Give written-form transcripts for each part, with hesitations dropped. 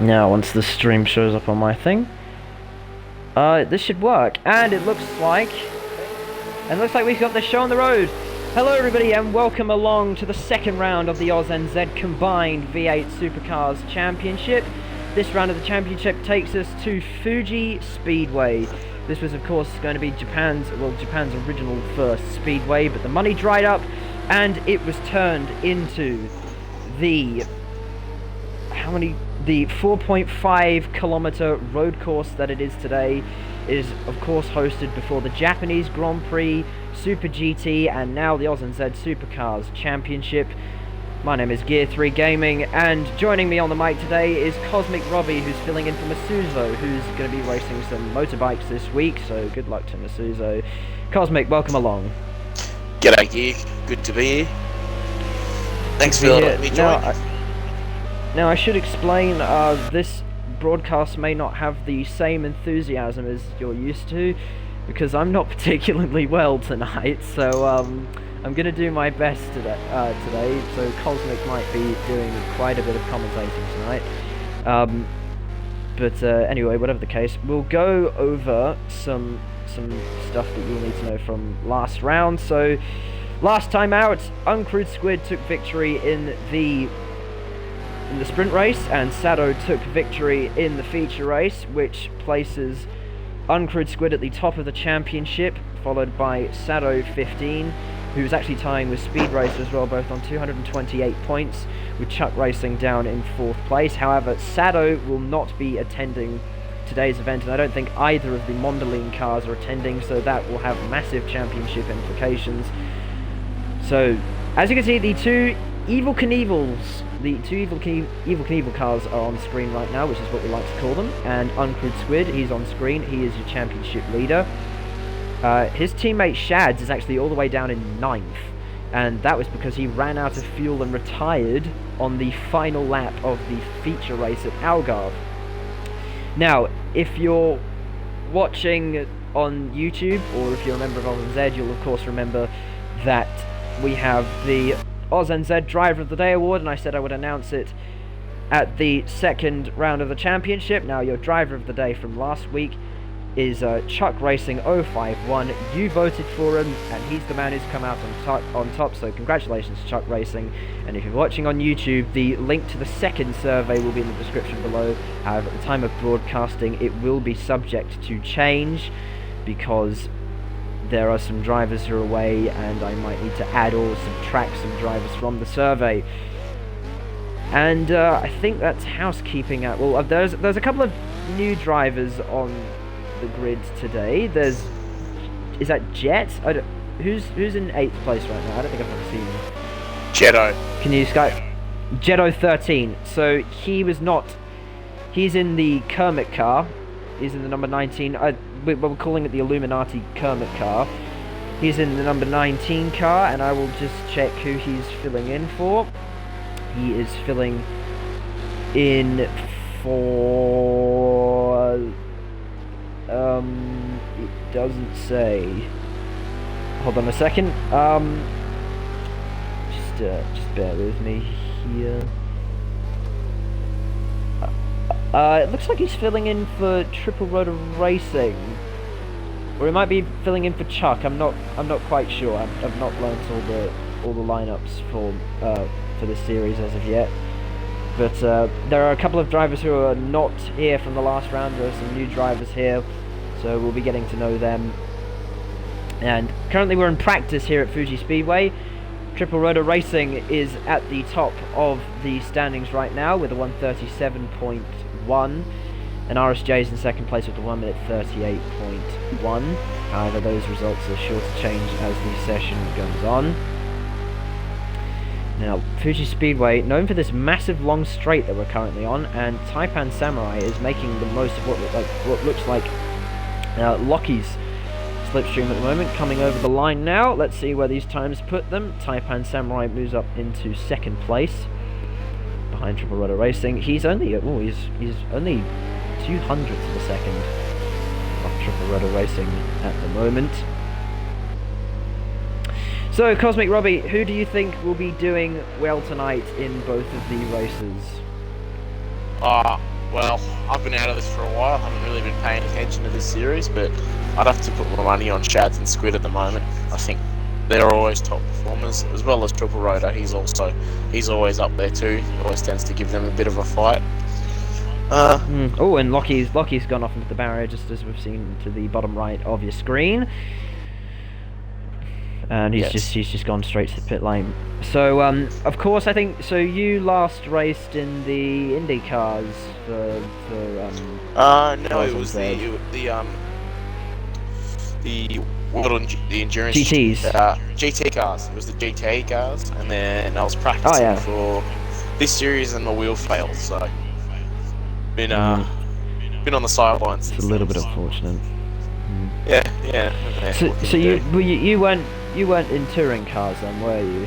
Now, once the stream shows up on my thing, this should work. And it looks like we've got the show on the road. Hello everybody and welcome along to the second round of the Aus-NZ Combined V8 Supercars Championship. This round of the championship takes us to Fuji Speedway. This was of course going to be Japan's original first speedway, but the money dried up and it was turned into the 4.5 kilometer road course that it is today. Is of course hosted before the Japanese Grand Prix, Super GT, and now the Aus-NZ Supercars Championship. My name is Gear 3 Gaming, and joining me on the mic today is Cosmic Robbie, who's filling in for Masuzo, who's going to be racing some motorbikes this week, so good luck to Masuzo. Cosmic, welcome along. G'day Gear, good to be here. Thanks for letting me join. Now I should explain, this broadcast may not have the same enthusiasm as you're used to, because I'm not particularly well tonight, so I'm going to do my best today, so Cosmic might be doing quite a bit of commentating tonight. But anyway, whatever the case, we'll go over some stuff that you'll need to know from last round. So, last time out, Uncrewed Squid took victory in the sprint race, and Sado took victory in the feature race, which places Uncrewed Squid at the top of the championship, followed by Sado 15, who's actually tying with Speed Racer as well, both on 228 points, with Chuck Racing down in 4th place. However, Sado will not be attending today's event, and I don't think either of the Mondelez cars are attending, so that will have massive championship implications. So, as you can see, the two Evil Knievel cars are on screen right now, which is what we like to call them, and Uncrewed Squid, he's on screen, he is your championship leader. His teammate Shads is actually all the way down in 9th, and that was because he ran out of fuel and retired on the final lap of the feature race at Algarve. Now, if you're watching on YouTube, or if you're a member of Aus-NZ, you'll of course remember that we have the Aus-NZ Driver of the Day award, and I said I would announce it at the second round of the championship. Now, your Driver of the Day from last week is Chuck Racing 051. You voted for him, and he's the man who's come out on top, so congratulations to Chuck Racing. And if you're watching on YouTube, the link to the second survey will be in the description below. However, at the time of broadcasting, it will be subject to change, because there are some drivers who are away, and I might need to add or subtract some drivers from the survey. And I think that's housekeeping. Well, there's a couple of new drivers on the grid today. Is that Jet? Who's in 8th place right now? I don't think I've ever seen him. Jetto. Can you Jetto 13. So he's in the Kermit car. He's in the number 19. We're calling it the Illuminati Kermit car. He's in the number 19 car, and I will just check who he's filling in for. He is filling in for... it doesn't say. Hold on a second. Just bear with me here. It looks like he's filling in for Triple Rotor Racing, or he might be filling in for Chuck. I'm not quite sure. I've not learnt all the lineups for this series as of yet. But there are a couple of drivers who are not here from the last round. There are some new drivers here, so we'll be getting to know them. And currently we're in practice here at Fuji Speedway. Triple Rotor Racing is at the top of the standings right now with a 1:37.1, and RSJ is in second place with a 1:38.1. However, those results are sure to change as the session goes on. Now, Fuji Speedway, known for this massive long straight that we're currently on, and Taipan Samurai is making the most of what looks like Lockie's slipstream at the moment, coming over the line now. Let's see where these times put them. Taipan Samurai moves up into second place behind Triple Rotor Racing. He's only he's only 200ths of a second off Triple Rotor Racing at the moment. So, Cosmic Robbie, who do you think will be doing well tonight in both of the races? Well, I've been out of this for a while. I haven't really been paying attention to this series, but I'd have to put my money on Shads and Squid at the moment. I think they're always top performers, as well as Triple Rotor. He's always up there too. He always tends to give them a bit of a fight. Oh, and Lockie's gone off into the barrier, just as we've seen to the bottom right of your screen. And he's just gone straight to the pit lane. So of course, I think so. You last raced in the Indy cars for no, it was the endurance GTs, GT cars. It was the GT cars, and then I was practicing for this series, and my wheel failed. So been on the sidelines. It's a little bit unfortunate. Yeah. So you weren't in touring cars then, were you?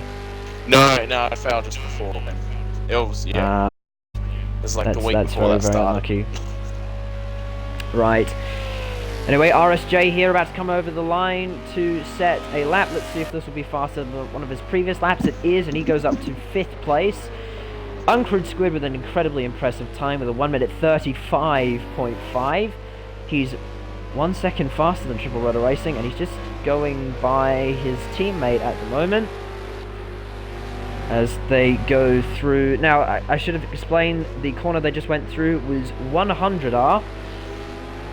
No, I failed just before then. It was it was like the week before that started. Unlucky. Right. Anyway, RSJ here about to come over the line to set a lap. Let's see if this will be faster than one of his previous laps. It is, and he goes up to 5th place. Uncrewed Squid with an incredibly impressive time with a 1:35.5. He's 1 second faster than Triple Rotor Racing, and he's just going by his teammate at the moment as they go through. Now, I should have explained, the corner they just went through was 100R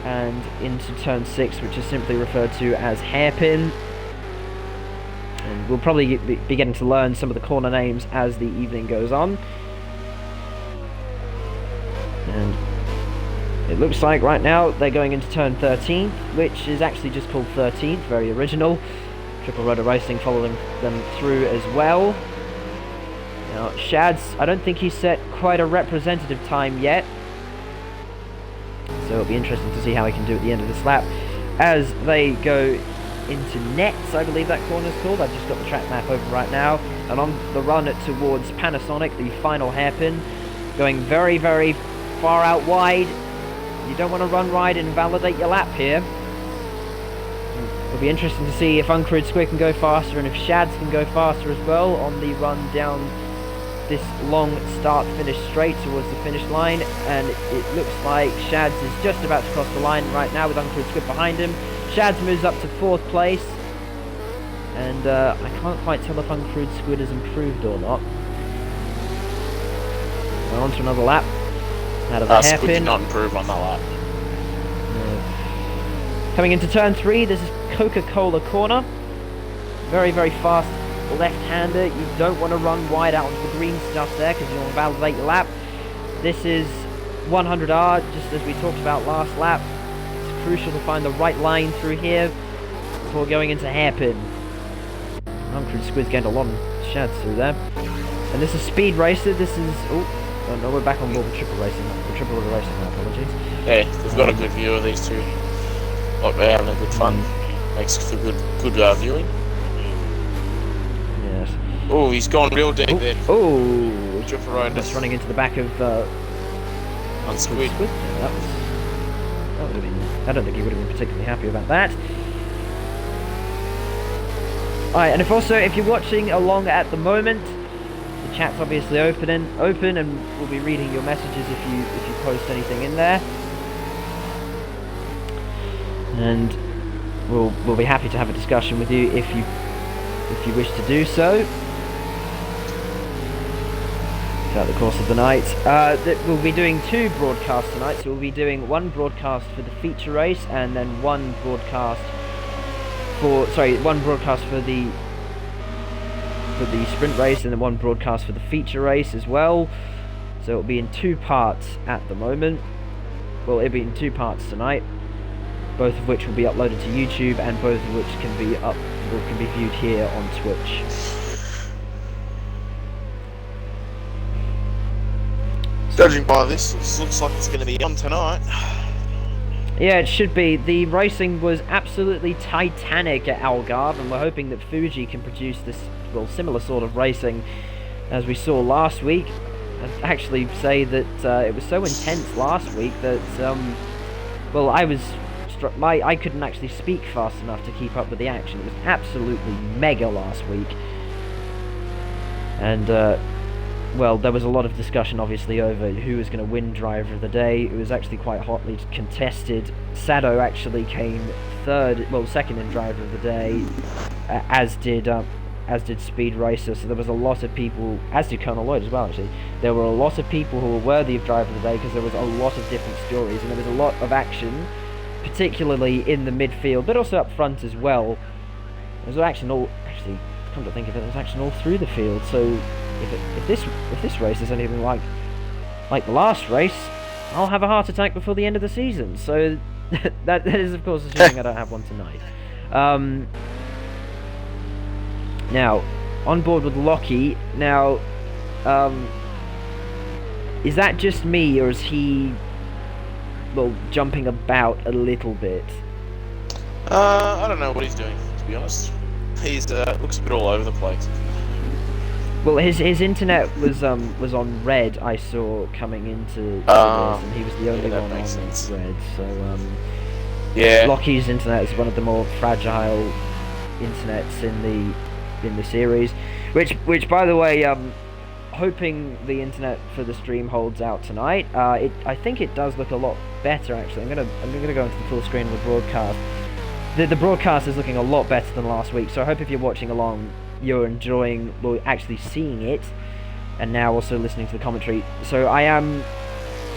and into turn 6, which is simply referred to as hairpin. And we'll probably be getting to learn some of the corner names as the evening goes on. And it looks like right now they're going into turn 13, which is actually just called 13th, very original. Triple Rotor Racing following them through as well. Now, Shads, I don't think he's set quite a representative time yet, so it'll be interesting to see how he can do at the end of this lap. As they go into nets, I believe that corner is called. I've just got the track map open right now, and on the run towards Panasonic, the final hairpin, going very, very far out wide. You don't want to run wide and invalidate your lap here. It'll be interesting to see if Uncrewed Squid can go faster and if Shads can go faster as well on the run down this long start-finish straight towards the finish line. And it looks like Shads is just about to cross the line right now with Uncrewed Squid behind him. Shads moves up to 4th place. And I can't quite tell if Uncrewed Squid has improved or not. We're on to another lap. Out of the hairpin. Squid did not improve on that lap. Coming into turn 3, this is Coca-Cola corner. Very, very fast left-hander. You don't want to run wide out onto the green stuff there because you'll invalidate your lap. This is 100R, just as we talked about last lap. It's crucial to find the right line through here before going into hairpin. Uncrewed Squid's gained a lot of Shads through there. And this is Speed Racer. This is... Oh no, we're back on board with Triple Racing. The Triple Rotor Racing, my apologies. Yeah, we've got a good view of these two. Like they're having a good fun. Makes for good viewing. Yes. Oh, he's gone real deep there. Oh! Triple Rotor. Just running into the back of on Squid. Yeah, that would have been... I don't think he would have been particularly happy about that. Alright, and if you're watching along at the moment, the chat's obviously open, and we'll be reading your messages if you post anything in there. And we'll be happy to have a discussion with you if you wish to do so throughout the course of the night. We'll be doing 2 broadcasts tonight, so we'll be doing one broadcast for the feature race and then one broadcast for the sprint race, and then one broadcast for the feature race as well. So it'll be in 2 parts at the moment. Well, it'll be in 2 parts tonight, both of which will be uploaded to YouTube, and both of which can be viewed here on Twitch. Judging by this, it looks like it's going to be on tonight. Yeah, it should be. The racing was absolutely titanic at Algarve, and we're hoping that Fuji can produce this, well, similar sort of racing as we saw last week. I'd actually say that it was so intense last week that, well, I couldn't actually speak fast enough to keep up with the action. It was absolutely mega last week. And well, there was a lot of discussion, obviously, over who was going to win Driver of the Day. It was actually quite hotly contested. Sado actually came second in Driver of the Day, as did Speed Racer. So there was a lot of people, as did Colonel Lloyd as well. Actually, there were a lot of people who were worthy of Driver of the Day because there was a lot of different stories and there was a lot of action, particularly in the midfield, but also up front as well. There was action actually, come to think of it, there was action all through the field. So if this race is anything like the last race, I'll have a heart attack before the end of the season. So that is, of course, assuming I don't have one tonight. Now, on board with Lockie. Now, is that just me, or is he, well, jumping about a little bit? I don't know what he's doing, to be honest. He's looks a bit all over the place. Well, his internet was on red. I saw coming into this, and he was the only one on sense. red. So yeah, Lockie's internet is one of the more fragile internets in the series, which by the way, hoping the internet for the stream holds out tonight. I think it does look a lot better actually. I'm gonna go into the full screen of the broadcast. The broadcast is looking a lot better than last week, so I hope if you're watching along, you're enjoying, well, actually seeing it, and now also listening to the commentary. So I am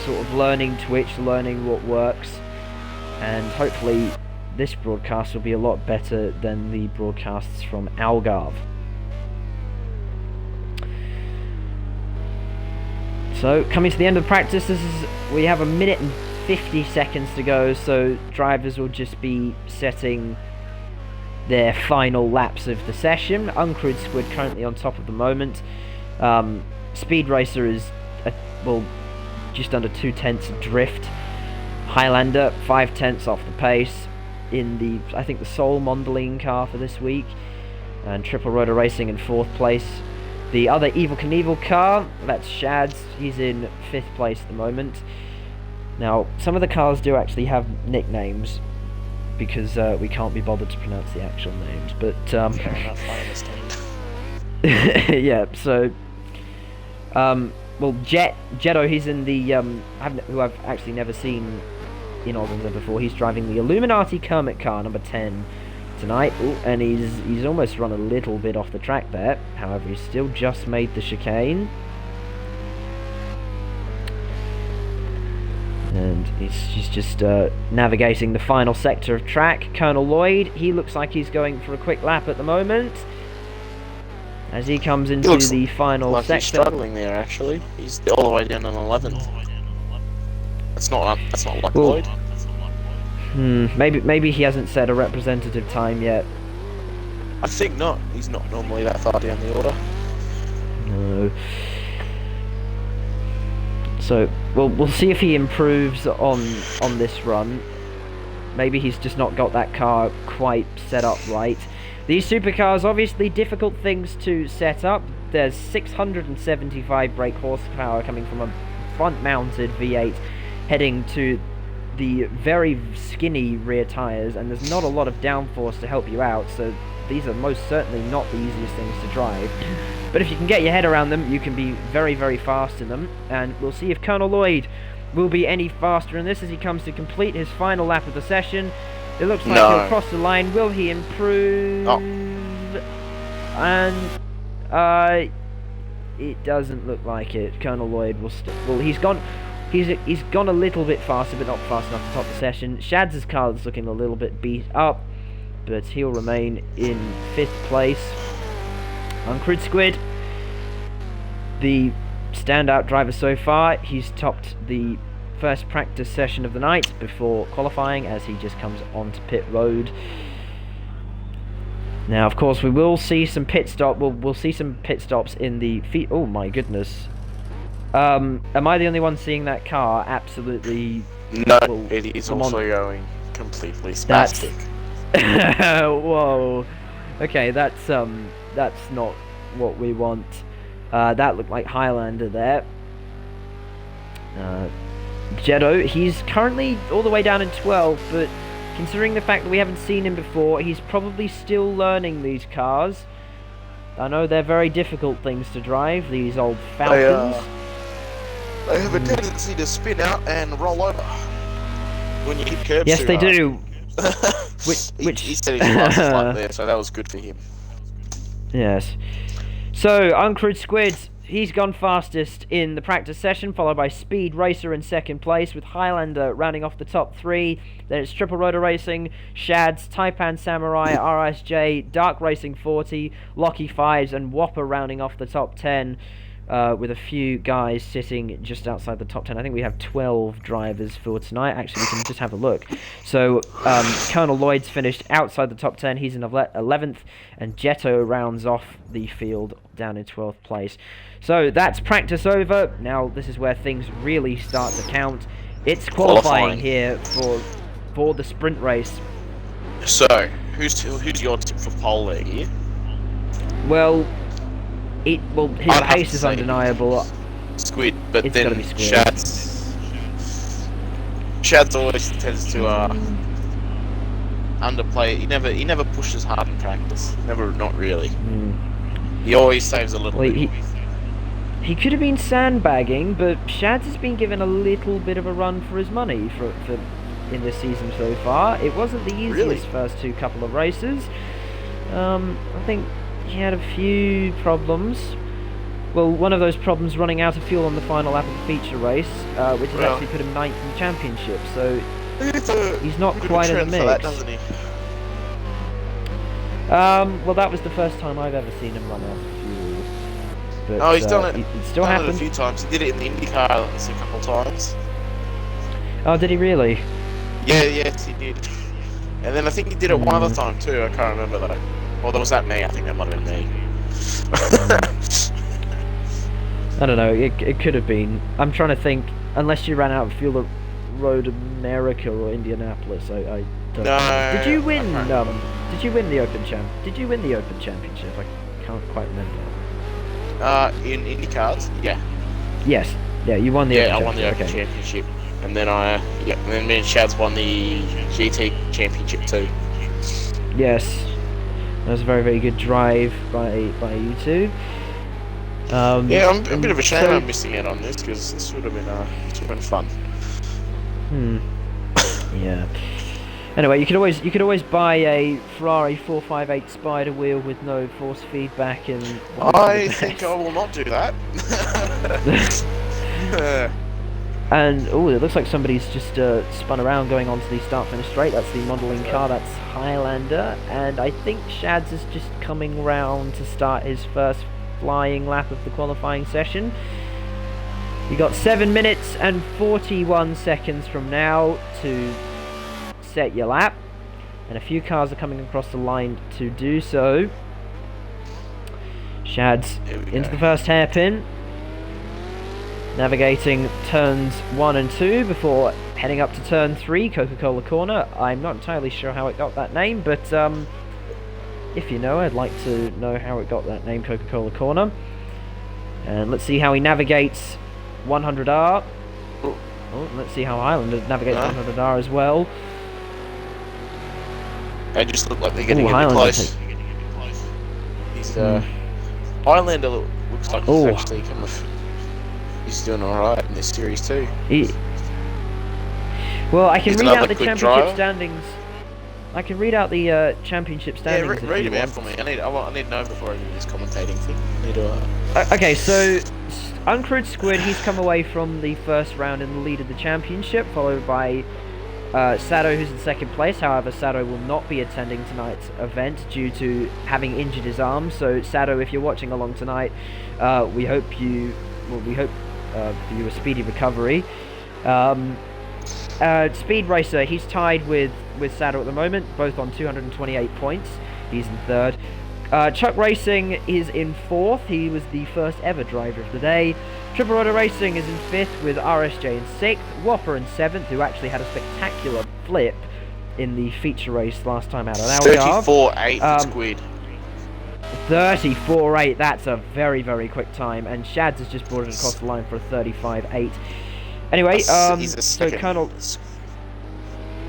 sort of learning Twitch, learning what works, and hopefully this broadcast will be a lot better than the broadcasts from Algarve. So, coming to the end of the practice, we have a minute and 50 seconds to go, so drivers will just be setting their final laps of the session. Uncrewed Squid currently on top of the moment. Speed Racer is, just under 2/10 drift. Highlander, 5/10 off the pace in the, I think, the sole Mondeline car for this week. And Triple Rotor Racing in 4th place. The other Evil Knievel car, that's Shad's, he's in 5th place at the moment. Now, some of the cars do actually have nicknames, because we can't be bothered to pronounce the actual names, but fair enough, I understand. yeah, so well, Jetto, he's in the who I've actually never seen in Aus-NZ before. He's driving the Illuminati Kermit car, number 10 tonight. Ooh, and he's almost run a little bit off the track there. However, he's still just made the chicane. And he's just navigating the final sector of track. Colonel Lloyd, he looks like he's going for a quick lap at the moment, as he comes into the final like sector. He's struggling there, actually. He's all the way down on 11th. That's not like Lloyd. Maybe he hasn't set a representative time yet. I think not. He's not normally that far down the order. No. So, we'll see if he improves on this run. Maybe he's just not got that car quite set up right. These supercars, obviously difficult things to set up. There's 675 brake horsepower coming from a front-mounted V8 heading to the very skinny rear tyres, and there's not a lot of downforce to help you out, so these are most certainly not the easiest things to drive. But if you can get your head around them, you can be very, very fast in them, and we'll see if Colonel Lloyd will be any faster in this as he comes to complete his final lap of the session. It looks like he'll cross the line. Will he improve? Oh. And it doesn't look like it. Colonel Lloyd will well, he's gone a little bit faster, but not fast enough to top the session. Shad's car is looking a little bit beat up, but he'll remain in 5th place. Uncrewed Squid, the standout driver so far, he's topped the first practice session of the night before qualifying, as he just comes onto pit road. Now, of course, we will see some pit stop. We'll see some pit stops in the feet. Oh my goodness! Am I the only one seeing that car? Absolutely. No, it is also going completely spastic. Whoa. Okay, that's not what we want. That looked like Highlander there. Jetto, he's currently all the way down in 12th, but considering the fact that we haven't seen him before, he's probably still learning these cars. I know they're very difficult things to drive, these old Falcons. They have a tendency to spin out and roll over when you hit curbs. Yes, too they hard. do. He said his last lap there, so that was good for him. Yes. So, Uncrewed Squid, he's gone fastest in the practice session, followed by Speed Racer in second place, with Highlander rounding off the top three. Then it's Triple Rotor Racing, Shads, Taipan Samurai, RSJ, Dark Racing 40, Locky 5s, and Whopper rounding off the top 10. With a few guys sitting just outside the top 10. I think we have 12 drivers for tonight. Actually, we can just have a look. So, Colonel Lloyd's finished outside the top 10. He's in 11th. And Jetto rounds off the field down in 12th place. So, that's practice over. Now, this is where things really start to count. It's qualifying here for the sprint race. So, who's your tip for pole there here? Well, his pace is undeniable. Squid, but It's then gotta be Squid. Shads always tends to underplay. He never pushes hard in practice. Not really. He always saves a little Well, bit. he could have been sandbagging, but Shads has been given a little bit of a run for his money for in this season so far. It wasn't the easiest first couple of races. I think he had a few problems. Well, one of those problems running out of fuel on the final lap of the feature race, which has actually put him 9th in the championship, so he's not quite in the mix. That, doesn't he? Well, that was the first time I've ever seen him run out of fuel. But, He's done it. It still happened a few times. He did it in the IndyCar a couple of times. Oh, did he really? Yes, he did. And then I think he did it one other time too. I can't remember though. Well, was that me? I think that might have been me. I don't know, it could have been. I'm trying to think, unless you ran out of fuel at Road America or Indianapolis, I don't know. Did you win the Open Championship? I can't quite remember. In IndyCars? Yeah. Yes. Yeah, you won the Open I won the Open Championship. Championship. And then and then me and Shads won the GT Championship too. Yes. That was a very, very good drive by you two. I'm a bit of a shame I'm missing out on this, because this would have been fun. Yeah. Anyway, you could always buy a Ferrari 458 Spider wheel with no force feedback and. I think I will not do that. And it looks like somebody's just spun around going onto the start-finish straight. That's the modelling car. That's Highlander, and I think Shads is just coming round to start his first flying lap of the qualifying session. You got 7 minutes and 41 seconds from now to set your lap, and a few cars are coming across the line to do so. Shads into the first hairpin, navigating turns 1 and 2 before heading up to turn 3, Coca-Cola Corner. I'm not entirely sure how it got that name, but if you know, I'd like to know how it got that name, Coca-Cola Corner. And let's see how he navigates 100R. Let's see how Highlander navigates 100R as well. They just look like they're getting a bit close. Highlander looks like he's actually he's doing alright in this series too. Well, I can read out the championship standings. I can read out the championship standings. Yeah, read them out for me. I need to know before I do this commentating thing. Okay, so Uncrewed Squid, he's come away from the first round in the lead of the championship, followed by Sado, who's in second place. However, Sado will not be attending tonight's event due to having injured his arm. So, Sado, if you're watching along tonight, we hope for you a speedy recovery. Speed Racer, he's tied with Sado at the moment, both on 228 points. He's in third. Chuck Racing is in fourth. He was the first ever driver of the day. Triple Rotor Racing is in fifth with RSJ in sixth. Whopper in seventh, who actually had a spectacular flip in the feature race last time out on Algarve. 34.8 Squid. 34.8, that's a very, very quick time. And Shads has just brought it across the line for a 35.8. Anyway, so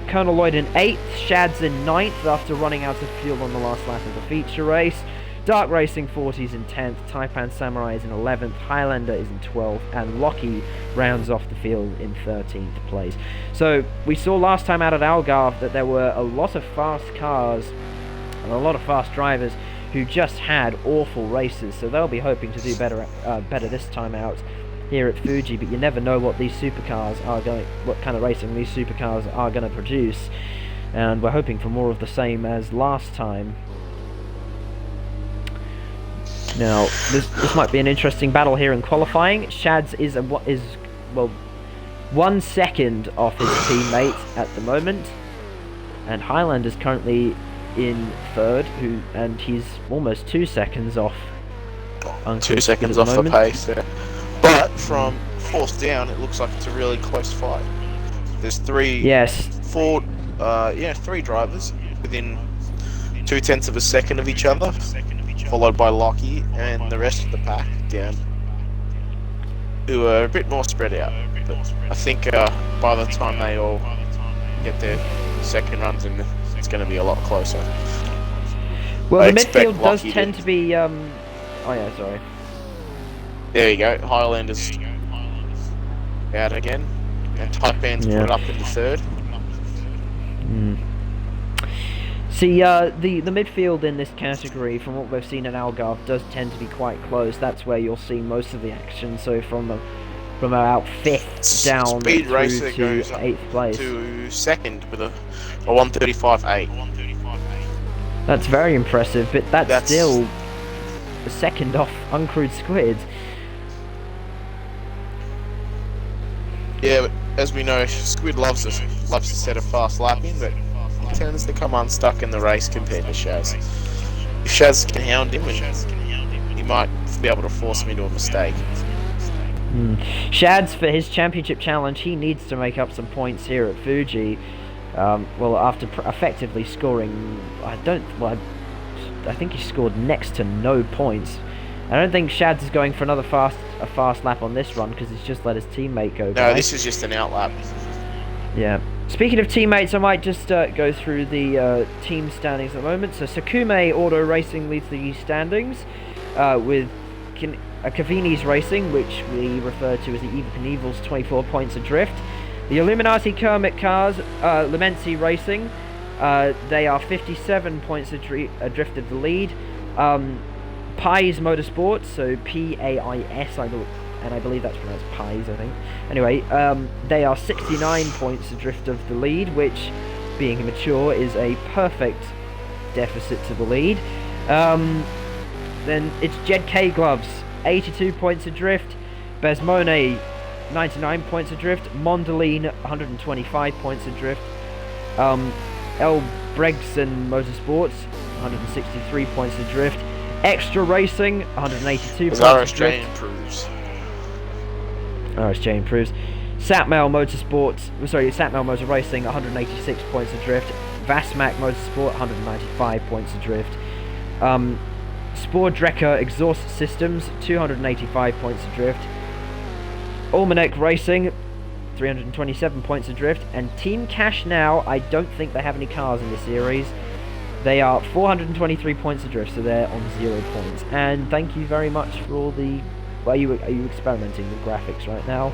Colonel Lloyd in 8th, Shads in 9th after running out of fuel on the last lap of the feature race. Dark Racing 40 is in 10th, Taipan Samurai is in 11th, Highlander is in 12th, and Lockie rounds off the field in 13th place. So we saw last time out at Algarve that there were a lot of fast cars and a lot of fast drivers who just had awful races, so they'll be hoping to do better this time out here at Fuji, but you never know what these supercars are what kind of racing these supercars are going to produce, and we're hoping for more of the same as last time. Now, this might be an interesting battle here in qualifying. Shads is 1 second off his teammate at the moment, and Highland is currently in third, and he's almost 2 seconds off. 2 seconds off the pace, yeah. But from fourth down, it looks like it's a really close fight. There's three drivers within 0.2 of a second of each other, followed by Lockie and the rest of the pack down, who are a bit more spread out. But I think by the time they all get their second runs in, it's going to be a lot closer. Well, the midfield does tend to be... oh yeah, sorry. There you go, Highlanders out again, and Taipan's put it up into third. See, the midfield in this category, from what we've seen in Algarve, does tend to be quite close. That's where you'll see most of the action. So from about 5th down Speed through Racer to goes 8th place. To second with a 1:35.8. That's very impressive, but that's still a second off Uncrewed Squid. Yeah, but as we know, Squid loves to set a fast lap in, but he tends to come unstuck in the race compared to Shaz. If Shaz can hound him, he might be able to force him into a mistake. Shads, for his championship challenge, he needs to make up some points here at Fuji. After effectively scoring, I think he scored next to no points. I don't think Shads is going for a fast lap on this run, because he's just let his teammate go by. No, this is just an outlap. Yeah. Speaking of teammates, I might just go through the team standings at the moment. So Sakume Auto Racing leads the standings with Cavini's Racing, which we refer to as the Evil Knievel's 24 points adrift. The Illuminati Kermit Cars, Lemensi Racing, they are 57 points adrift of the lead. Pies Motorsports, so P-A-I-S, and I believe that's pronounced Pies, I think. Anyway, they are 69 points adrift of the lead, which, being immature, is a perfect deficit to the lead. Then it's Jed K Gloves, 82 points adrift. Besmone, 99 points adrift. Mondeline, 125 points adrift. L. Bregson Motorsports, 163 points adrift. Extra Racing, 182 points RSJ improves. RSJ improves. Satmel Motor Racing, 186 points adrift. Vasmac Motorsport, 195 points adrift. Spordrecker Exhaust Systems, 285 points adrift. Almanac Racing, 327 points adrift. And Team Cash Now, I don't think they have any cars in this series. They are 423 points adrift, so they're on 0 points. And thank you very much for all the... Are you experimenting with graphics right now?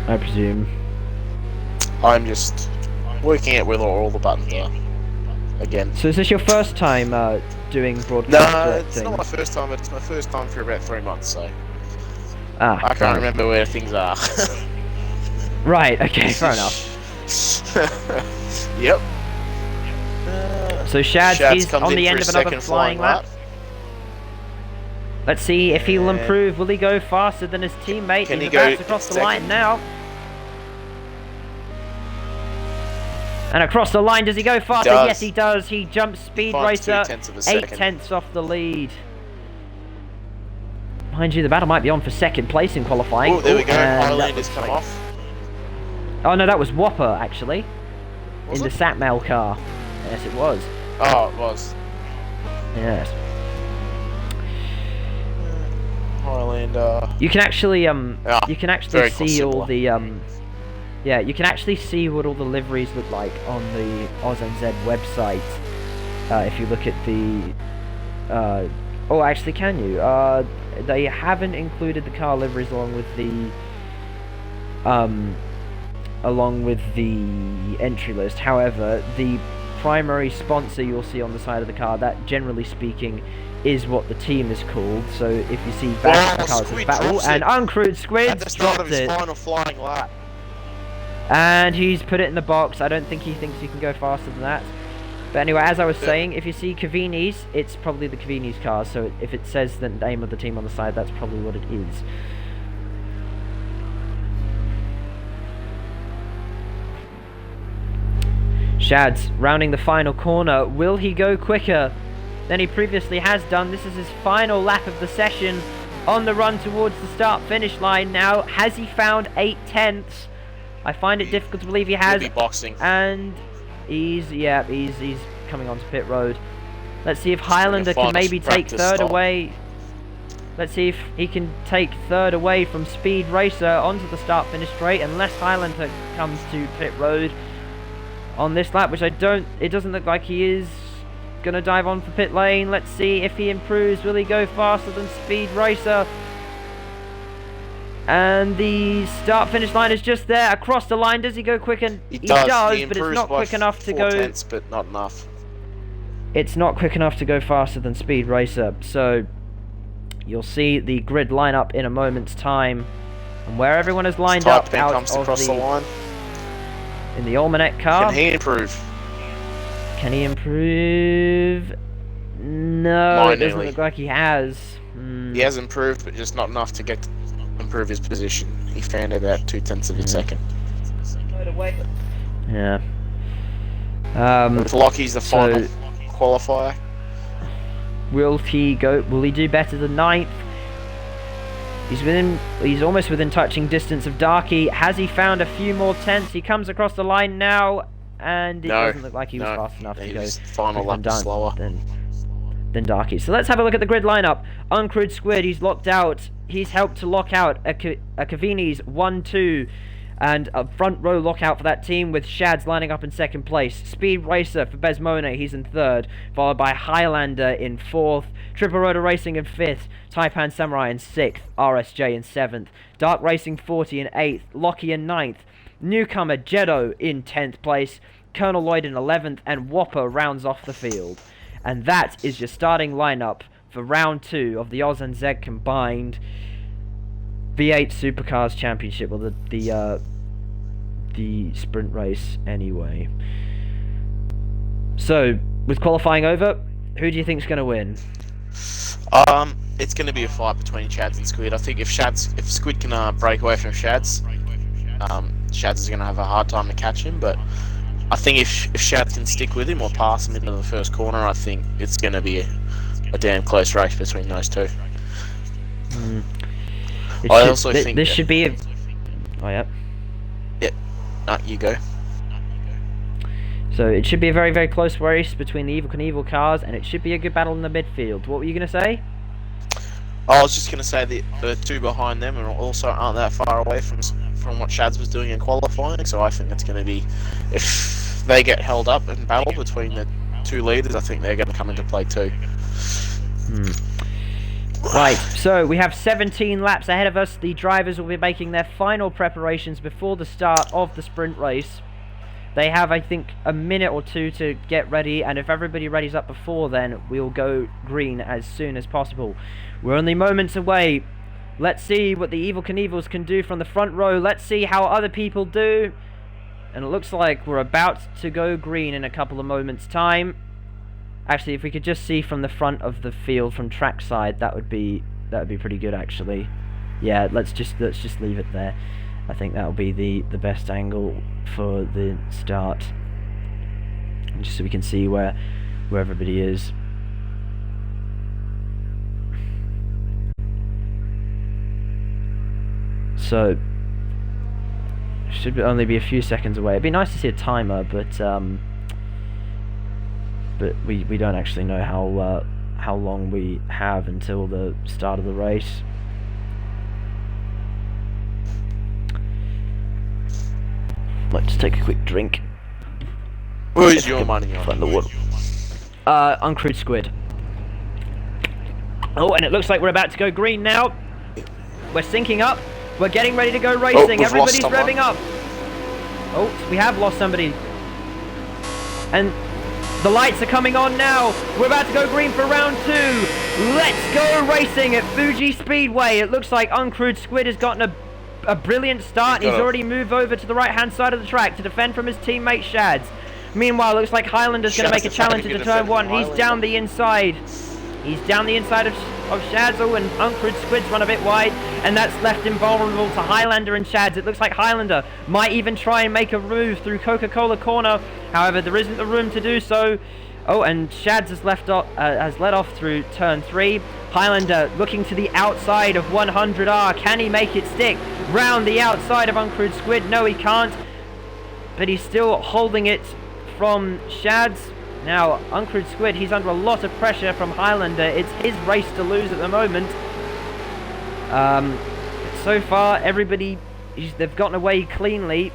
I presume. I'm just working out where all the buttons are. Again. So is this your first time doing broadcast directing? It's not my first time, but it's my first time for about 3 months, so... I can't remember where things are. Right, okay, fair enough. Yep. So Shads is on the end of another flying lap. Let's see if he'll improve. Will he go faster than his teammate? He's about to cross the line now. And across the line, does he go faster? Yes, he does. He jumps Speed Racer 8/10 off the lead. Mind you, the battle might be on for second place in qualifying. Oh, there we go. Highlander's come off. Oh no, that was Whopper actually. Was in it? The Satmel car. Yes, it was. Oh, it was. Yes. Highlander. You can actually see all the Yeah, you can actually see what all the liveries look like on the Aus-NZ website. If you look at the... oh, actually, can you? They haven't included the car liveries along with the entry list. However, the primary sponsor you'll see on the side of the car, that generally speaking is what the team is called. So if you see back the car, it says Battle, and Uncrewed Squid dropped it. Final flying lap. And he's put it in the box. I don't think he thinks he can go faster than that. But anyway, as I was saying, if you see Cavini's, it's probably the Cavini's car. So if it says the name of the team on the side, that's probably what it is. Shads rounding the final corner. Will he go quicker than he previously has done? This is his final lap of the session on the run towards the start-finish line now. Has he found 8/10? I find it difficult to believe he has. He'll be boxing. And he's coming onto pit road. Let's see if Highlander can maybe take third away. Let's see if he can take third away from Speed Racer onto the start-finish straight, unless Highlander comes to pit road on this lap, which it doesn't look like he is gonna dive on for pit lane. Let's see if he improves. Will he go faster than Speed Racer? And the start-finish line is just there. Across the line, does he go quick? And he does, but it's not quick enough to go. 4/10, but not enough. It's not quick enough to go faster than Speed Racer. So you'll see the grid lineup in a moment's time, and where everyone is lined up out comes of across the line. In the Almanac car. Can he improve? Can he improve? No, it doesn't look like he has. He has improved, but just not enough to improve his position. He found about 2/10 of a second. Yeah. With Lockie's the final qualifier. Will he do better than 9th? He's almost within touching distance of Darky. Has he found a few more tenths? He comes across the line now, and it doesn't look like he was fast enough to go final lap slower than Darky. So let's have a look at the grid lineup. Uncrewed Squid, he's locked out. He's helped to lock out a Cavini's 1-2, and a front row lockout for that team, with Shads lining up in second place. Speed Racer for Besmona, he's in third, followed by Highlander in fourth, Triple Rotor Racing in fifth, Taipan Samurai in sixth, RSJ in seventh, Dark Racing 40 in eighth, Lockie in ninth, newcomer Jeddo in 10th place, Colonel Lloyd in 11th, and Whopper rounds off the field. And that is your starting lineup for round 2 of the Aus-NZ combined V8 Supercars Championship, or the sprint race anyway. So, with qualifying over, who do you think's going to win? It's going to be a fight between Shads and Squid. I think if Squid can break away from Shads, Shads is going to have a hard time to catch him. But I think if Shads can stick with him or pass him into the first corner, I think it's going to be a damn close race between those two. I also think this should be a... Oh, yeah. Yeah. You go. So it should be a very, very close race between the Evil Knievel cars, and it should be a good battle in the midfield. What were you going to say? I was just going to say the two behind them also aren't that far away from what Shads was doing in qualifying, so I think it's going to be, if they get held up in battle between the two leaders, I think they're going to come into play too. Right, so we have 17 laps ahead of us. The drivers will be making their final preparations before the start of the sprint race. They have, I think, a minute or two to get ready, and if everybody readies up before then, we'll go green as soon as possible. We're only moments away. Let's see what the Evil Knievels can do from the front row. Let's see how other people do. And it looks like we're about to go green in a couple of moments' time. Actually, if we could just see from the front of the field, from trackside, that would be pretty good, actually. Yeah, let's just leave it there. I think that'll be the best angle for the start, just so we can see where everybody is. So should only be a few seconds away. It'd be nice to see a timer, but we don't actually know how long we have until the start of the race. Might just take a quick drink. Where's your money on? Find the water. Uncrewed Squid. Oh, and it looks like we're about to go green now. We're syncing up. We're getting ready to go racing. Everybody's revving up. Oh, we have lost somebody. And the lights are coming on now. We're about to go green for round 2. Let's go racing at Fuji Speedway. It looks like Uncrewed Squid has gotten a brilliant start. He's already moved over to the right-hand side of the track to defend from his teammate Shads. Meanwhile, it looks like Highlander's going to make a challenge into turn 1. He's down the inside. He's down the inside of Shads. Oh, and Uncrewed Squid's run a bit wide, and that's left him vulnerable to Highlander and Shads. It looks like Highlander might even try and make a move through Coca-Cola Corner. However, there isn't the room to do so. Oh, and Shads has led off through turn 3. Highlander looking to the outside of 100R. Can he make it stick? Round the outside of Uncrewed Squid. No, he can't. But he's still holding it from Shads. Now, Uncrewed Squid, he's under a lot of pressure from Highlander. It's his race to lose at the moment. So far, everybody, they've gotten away cleanly.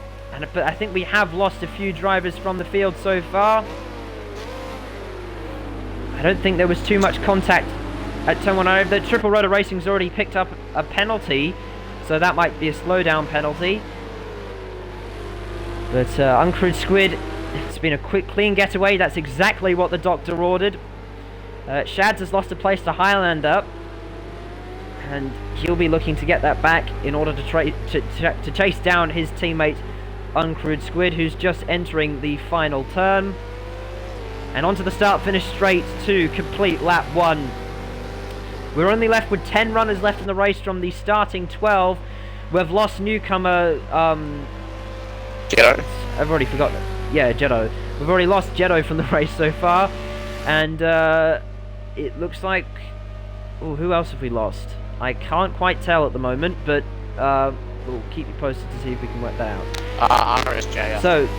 But I think we have lost a few drivers from the field so far. I don't think there was too much contact at turn 1. The Triple Rotor Racing's already picked up a penalty, so that might be a slowdown penalty. But Uncrewed Squid, it's been a quick, clean getaway. That's exactly what the doctor ordered. Shads has lost a place to Highlander, and he'll be looking to get that back in order to chase down his teammate Uncrewed Squid, who's just entering the final turn. And onto the start-finish straight to complete lap 1. We're only left with 10 runners left in the race from the starting 12. We've lost newcomer... Jetto. I've already forgotten. Yeah, Jetto. We've already lost Jetto from the race so far. And it looks like... Oh, who else have we lost? I can't quite tell at the moment, but we'll keep you posted to see if we can work that out. RSJ. So...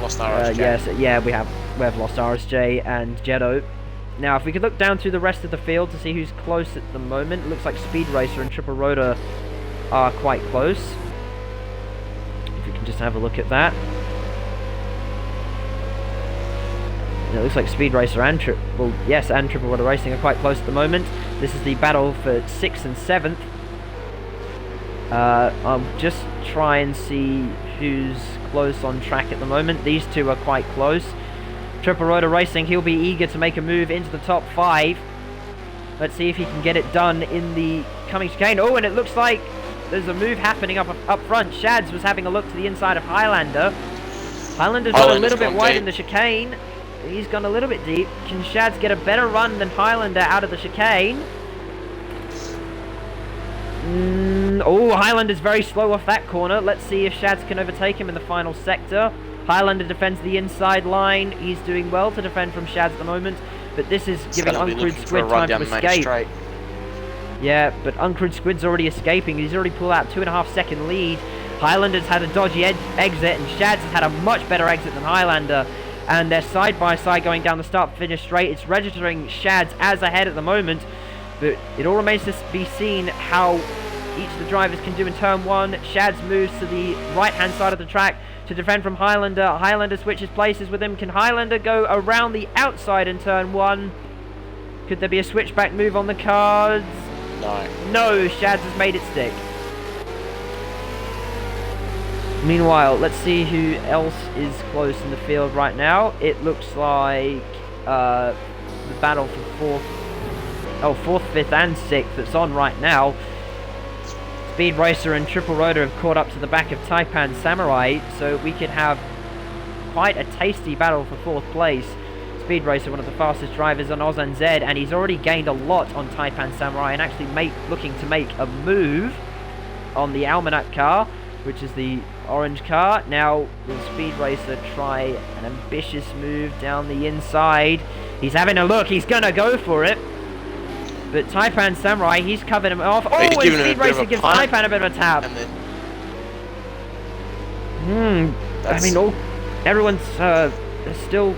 Lost RSJ. Yes, yeah, we have lost RSJ and Jetto. Now, if we could look down through the rest of the field to see who's close at the moment, it looks like Speed Racer and Triple Rotor are quite close. If we can just have a look at that. And it looks like Speed Racer and Triple Rotor Racing are quite close at the moment. This is the battle for 6th and 7th. I'll just try and see who's close on track at the moment. These two are quite close. Triple Rotor Racing, he'll be eager to make a move into the top 5. Let's see if he can get it done in the coming chicane. Oh, and it looks like there's a move happening up front. Shads was having a look to the inside of Highlander. Highlander's got a little bit wide in the chicane. He's gone a little bit deep. Can Shads get a better run than Highlander out of the chicane? Oh, Highlander's very slow off that corner. Let's see if Shads can overtake him in the final sector. Highlander defends the inside line. He's doing well to defend from Shads at the moment, but this is giving Uncrewed Squid time to escape. Yeah, but Uncrewed Squid's already escaping. He's already pulled out 2.5 second lead. Highlander's had a dodgy exit, and Shads has had a much better exit than Highlander. And they're side by side going down the start-finish straight. It's registering Shads as ahead at the moment, but it all remains to be seen how each of the drivers can do in turn 1. Shads moves to the right-hand side of the track to defend from Highlander. Highlander switches places with him. Can Highlander go around the outside in turn 1? Could there be a switchback move on the cards? No. No, Shads has made it stick. Meanwhile, let's see who else is close in the field right now. It looks like the battle for 4th, 5th and 6th that's on right now. Speed Racer and Triple Rotor have caught up to the back of Taipan Samurai, so we could have quite a tasty battle for 4th place. Speed Racer, one of the fastest drivers on Aus-NZ, and he's already gained a lot on Taipan Samurai and actually looking to make a move on the Almanac car, which is the orange car. Now, will Speed Racer try an ambitious move down the inside? He's having a look, he's gonna go for it. But Taipan Samurai, he's covered him off. Oh, and Speed Racer gives Taipan a bit of a tap. I mean, everyone's they're still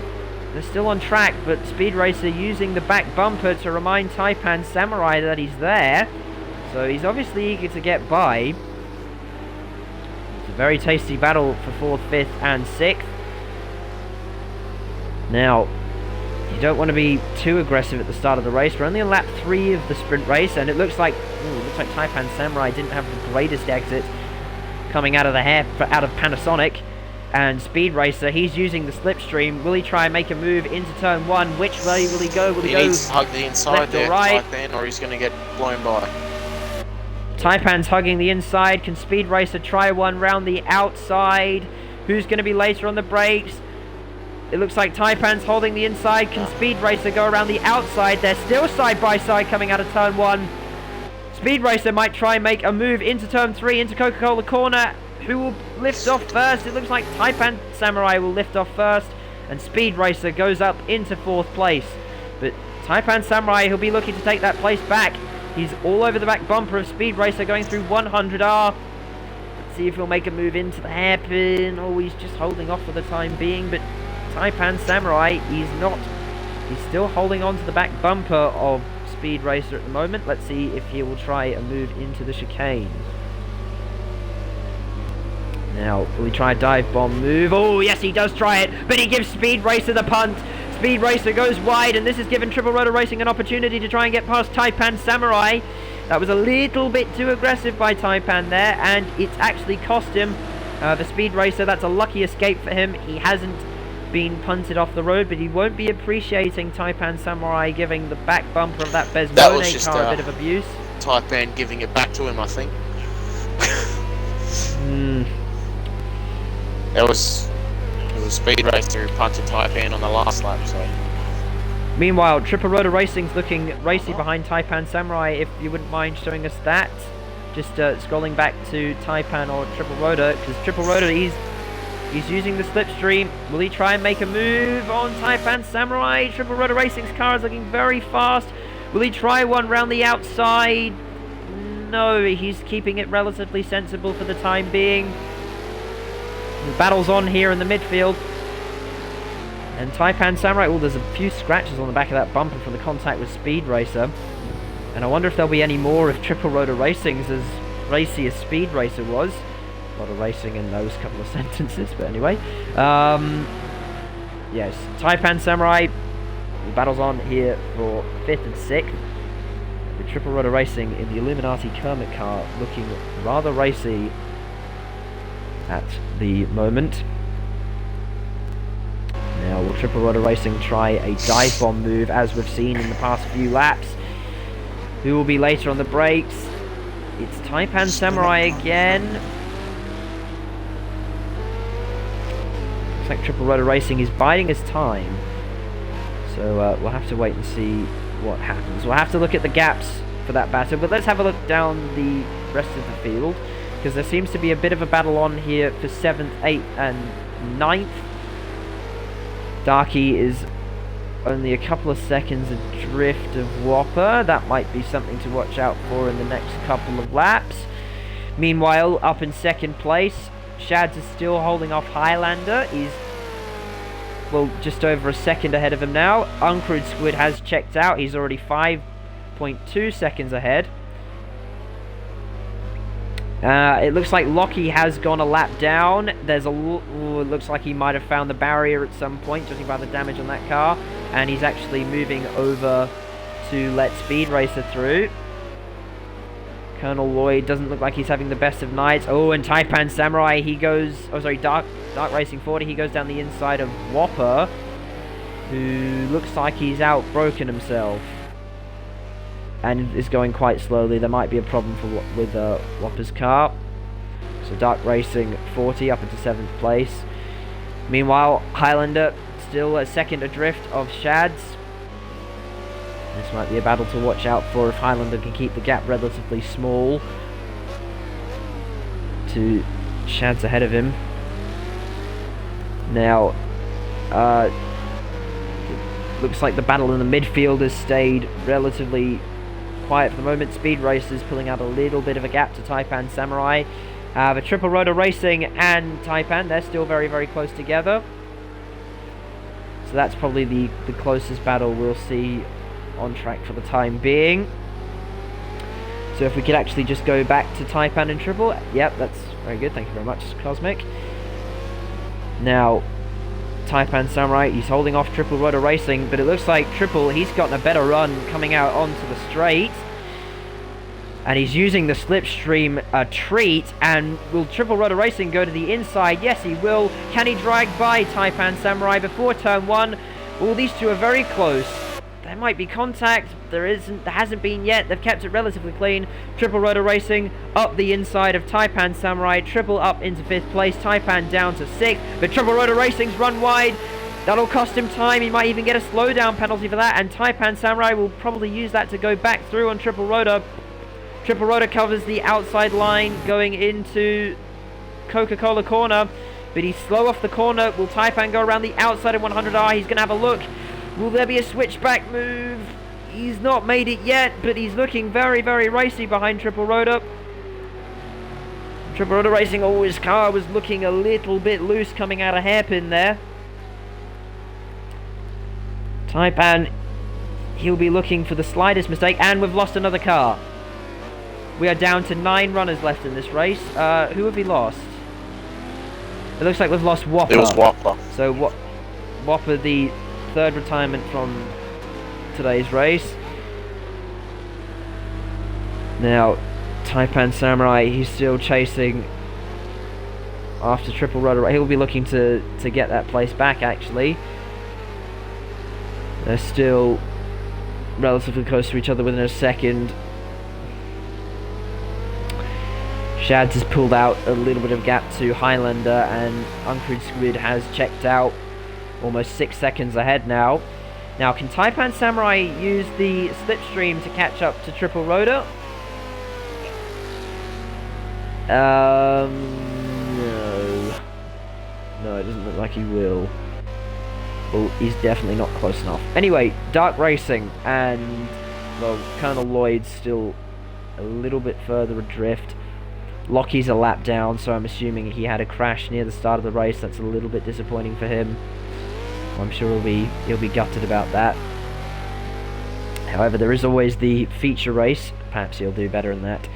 on track, but Speed Racer using the back bumper to remind Taipan Samurai that he's there. So he's obviously eager to get by. a very tasty battle for 4th, 5th and 6th. Now, you don't want to be too aggressive at the start of the race. We're only on lap 3 of the sprint race, and it looks like Taipan Samurai didn't have the greatest exit coming out of Panasonic. And Speed Racer, he's using the slipstream. Will he try and make a move into turn 1? Which way will he go? Will he go needs to hug the inside left there, or right? right then, or he's going to get blown by. Taipan's hugging the inside. Can Speed Racer try one round the outside? Who's going to be later on the brakes? It looks like Taipan's holding the inside. Can Speed Racer go around the outside? They're still side by side coming out of turn 1. Speed Racer might try and make a move into turn 3, into Coca-Cola corner. Who will lift off first? It looks like Taipan Samurai will lift off first, and Speed Racer goes up into 4th place. But Taipan Samurai, he'll be looking to take that place back. He's all over the back bumper of Speed Racer going through 100R. Let's see if he'll make a move into the hairpin. Oh, he's just holding off for the time being, but Taipan Samurai, he's not. He's still holding on to the back bumper of Speed Racer at the moment. Let's see if he will try a move into the chicane. Now, will he try a dive bomb move? Oh, yes, he does try it, but he gives Speed Racer the punt. Speed Racer goes wide, and this has given Triple Rotor Racing an opportunity to try and get past Taipan Samurai. That was a little bit too aggressive by Taipan there, and it's actually cost him. The Speed Racer, that's a lucky escape for him. He hasn't been punted off the road, but he won't be appreciating Taipan Samurai giving the back bumper of that Besmone car a bit of abuse. Taipan giving it back to him, I think. It was Speed Racer who punted Taipan on the last lap, so... Meanwhile, Triple Rotor Racing's looking racy behind Taipan Samurai, if you wouldn't mind showing us that. Just scrolling back to Taipan or Triple Rotor, because Triple Rotor, he's using the slipstream. Will he try and make a move on Taipan Samurai? Triple Rotor Racing's car is looking very fast. Will he try one round the outside? No, he's keeping it relatively sensible for the time being. The battle's on here in the midfield. And Taipan Samurai, well, there's a few scratches on the back of that bumper from the contact with Speed Racer. And I wonder if there'll be any more if Triple Rotor Racing's as racy as Speed Racer was. A lot of racing in those couple of sentences, but anyway. Yes, Taipan Samurai, the battle's on here for 5th and 6th. With Triple Rotor Racing in the Illuminati Kermit car looking rather racy at the moment. Now, will Triple Rotor Racing try a dive bomb move as we've seen in the past few laps? Who will be later on the brakes? It's Taipan Samurai again. Looks like Triple Rotor Racing is biding his time. So we'll have to wait and see what happens. We'll have to look at the gaps for that battle, but let's have a look down the rest of the field, because there seems to be a bit of a battle on here for 7th, 8th and 9th. Darky is only a couple of seconds adrift of Whopper. That might be something to watch out for in the next couple of laps. Meanwhile, up in 2nd place, Shads is still holding off Highlander. He's, well, just over a second ahead of him now. Uncrewed Squid has checked out. He's already 5.2 seconds ahead. It looks like Lockie has gone a lap down. There's a... Ooh, it looks like he might have found the barrier at some point, judging by the damage on that car. And he's actually moving over to let Speed Racer through. Colonel Lloyd doesn't look like he's having the best of nights. Oh, and Taipan Samurai, he goes... Oh, sorry, Dark Racing 40. He goes down the inside of Whopper, who looks like he's outbroken himself and is going quite slowly. There might be a problem with Whopper's car. So Dark Racing 40 up into 7th place. Meanwhile, Highlander still a second adrift of Shads. This might be a battle to watch out for if Highlander can keep the gap relatively small to Shads ahead of him. Now, it looks like the battle in the midfield has stayed relatively quiet for the moment. Speed Racers pulling out a little bit of a gap to Taipan Samurai. But Triple Rotor Racing and Taipan, they're still very, very close together. So that's probably the closest battle we'll see on track for the time being. So if we could actually just go back to Taipan and Triple, yep, that's Very good, thank you very much, Cosmic. Now, Taipan Samurai, he's holding off Triple Rotor Racing, but it looks like Triple, he's gotten a better run coming out onto the straight. And he's using the slipstream treat, and will Triple Rotor Racing go to the inside? Yes, he will. Can he drag by Taipan Samurai before turn 1? Well, these two are very close. There might be contact. There hasn't been yet. They've kept it relatively clean. Triple Rotor Racing up the inside of Taipan Samurai. Triple up into 5th place. Taipan down to 6th. But Triple Rotor Racing's run wide. That'll cost him time. He might even get a slowdown penalty for that. And Taipan Samurai will probably use that to go back through on Triple Rotor. Triple Rotor covers the outside line going into Coca-Cola corner. But he's slow off the corner. Will Taipan go around the outside of 100R? He's going to have a look. Will there be a switchback move? He's not made it yet, but he's looking very, very racy behind Triple Rotor. Triple Rotor Racing, oh, his car was looking a little bit loose coming out of hairpin there. Taipan, he'll be looking for the slightest mistake, and we've lost another car. We are down to 9 runners left in this race. Who have we lost? It looks like we've lost Whopper. It was Whopper. So Whopper, the 3rd retirement from today's race. Now, Taipan Samurai, he's still chasing after Triple Rotor. He'll be looking to get that place back, actually. They're still relatively close to each other within a second. Shads has pulled out a little bit of gap to Highlander, and Uncrewed Squid has checked out, almost 6 seconds ahead now. Now, can Taipan Samurai use the slipstream to catch up to Triple Rotor? No. No, it doesn't look like he will. Well, he's definitely not close enough. Anyway, Dark Racing and, well, Colonel Lloyd's still a little bit further adrift. Lockie's a lap down, so I'm assuming he had a crash near the start of the race. That's a little bit disappointing for him. I'm sure he'll be gutted about that. However, there is always the feature race. Perhaps he'll do better than that.